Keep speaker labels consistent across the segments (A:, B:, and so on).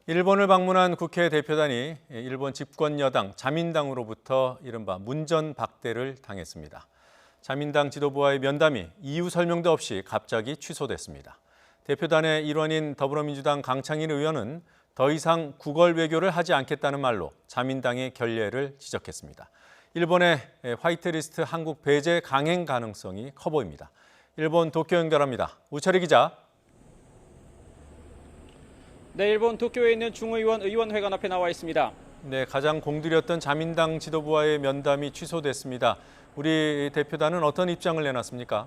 A: 일본을 방문한 국회 대표단이 일본 집권 여당 자민당으로부터 이른바 문전박대를 당했습니다. 자민당 지도부와의 면담이 이유 설명도 없이 갑자기 취소됐습니다. 대표단의 일원인 더불어민주당 강창일 의원은 더 이상 구걸 외교를 하지 않겠다는 말로 자민당의 결례를 지적했습니다. 일본의 화이트리스트 한국 배제 강행 가능성이 커 보입니다. 일본 도쿄 연결합니다. 우철희 기자.
B: 네, 일본 도쿄에 있는 중의원 의원회관 앞에 나와 있습니다.
A: 네, 가장 공들였던 자민당 지도부와의 면담이 취소됐습니다. 우리 대표단은 어떤 입장을 내놨습니까?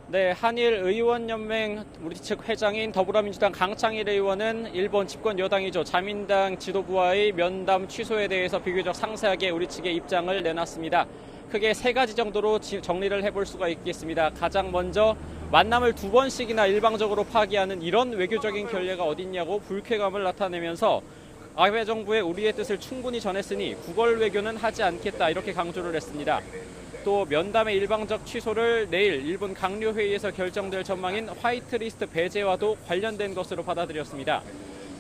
B: 네, 한일의원연맹 우리 측 회장인 더불어민주당 강창일 의원은 일본 집권 여당이죠. 자민당 지도부와의 면담 취소에 대해서 비교적 상세하게 우리 측의 입장을 내놨습니다. 크게 세 가지 정도로 정리를 해볼 수가 있겠습니다. 가장 먼저 만남을 두 번씩이나 일방적으로 파기하는 이런 외교적인 결례가 어딨냐고 불쾌감을 나타내면서 아베 정부의 우리의 뜻을 충분히 전했으니 구걸 외교는 하지 않겠다 이렇게 강조를 했습니다. 또 면담의 일방적 취소를 내일 일본 강요회의에서 결정될 전망인 화이트리스트 배제와도 관련된 것으로 받아들였습니다.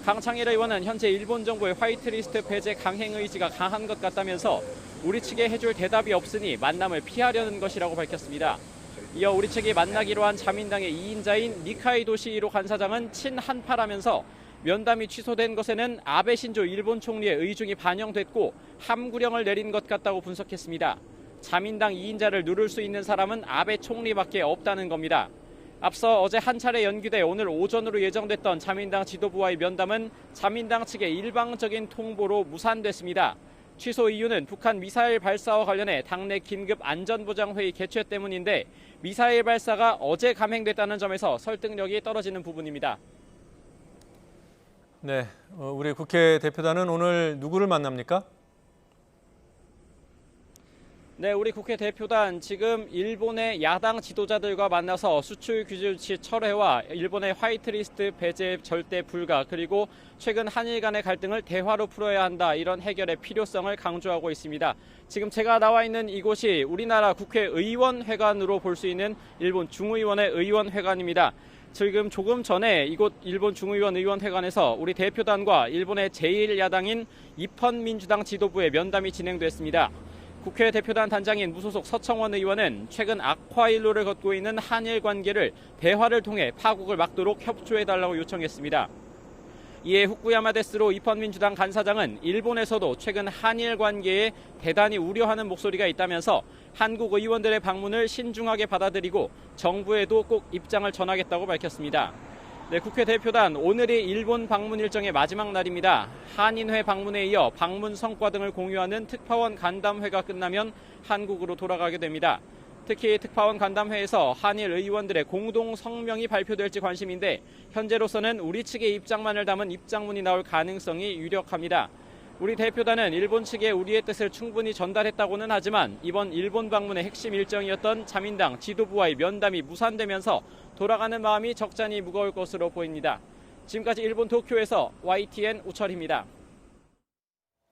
B: 강창일 의원은 현재 일본 정부의 화이트리스트 배제 강행 의지가 강한 것 같다면서 우리 측에 해줄 대답이 없으니 만남을 피하려는 것이라고 밝혔습니다. 이어 우리 측이 만나기로 한 자민당의 2인자인 니카이 도시히로 간사장은 친한파라면서 면담이 취소된 것에는 아베 신조 일본 총리의 의중이 반영됐고 함구령을 내린 것 같다고 분석했습니다. 자민당 2인자를 누를 수 있는 사람은 아베 총리밖에 없다는 겁니다. 앞서 어제 한 차례 연기돼 오늘 오전으로 예정됐던 자민당 지도부와의 면담은 자민당 측의 일방적인 통보로 무산됐습니다. 취소 이유는 북한 미사일 발사와 관련해 당내 긴급 안전보장회의 개최 때문인데 미사일 발사가 어제 감행됐다는 점에서 설득력이 떨어지는 부분입니다.
A: 네, 우리 국회 대표단은 오늘 누구를 만납니까?
B: 네, 우리 국회 대표단 지금 일본의 야당 지도자들과 만나서 수출 규제 조치 철회와 일본의 화이트리스트 배제 절대 불가 그리고 최근 한일 간의 갈등을 대화로 풀어야 한다 이런 해결의 필요성을 강조하고 있습니다. 지금 제가 나와 있는 이곳이 우리나라 국회의원회관으로 볼 수 있는 일본 중의원의 의원회관입니다. 지금 조금 전에 이곳 일본 중의원 의원회관에서 우리 대표단과 일본의 제1야당인 입헌민주당 지도부의 면담이 진행됐습니다. 국회 대표단 단장인 무소속 서청원 의원은 최근 악화일로를 걷고 있는 한일 관계를 대화를 통해 파국을 막도록 협조해달라고 요청했습니다. 이에 후쿠야마 데스로 입헌민주당 간사장은 일본에서도 최근 한일 관계에 대단히 우려하는 목소리가 있다면서 한국 의원들의 방문을 신중하게 받아들이고 정부에도 꼭 입장을 전하겠다고 밝혔습니다. 네, 국회 대표단 오늘이 일본 방문 일정의 마지막 날입니다. 한인회 방문에 이어 방문 성과 등을 공유하는 특파원 간담회가 끝나면 한국으로 돌아가게 됩니다. 특히 특파원 간담회에서 한일 의원들의 공동 성명이 발표될지 관심인데 현재로서는 우리 측의 입장만을 담은 입장문이 나올 가능성이 유력합니다. 우리 대표단은 일본 측에 우리의 뜻을 충분히 전달했다고는 하지만 이번 일본 방문의 핵심 일정이었던 자민당 지도부와의 면담이 무산되면서 돌아가는 마음이 적잖이 무거울 것으로 보입니다. 지금까지 일본 도쿄에서 YTN 우철입니다.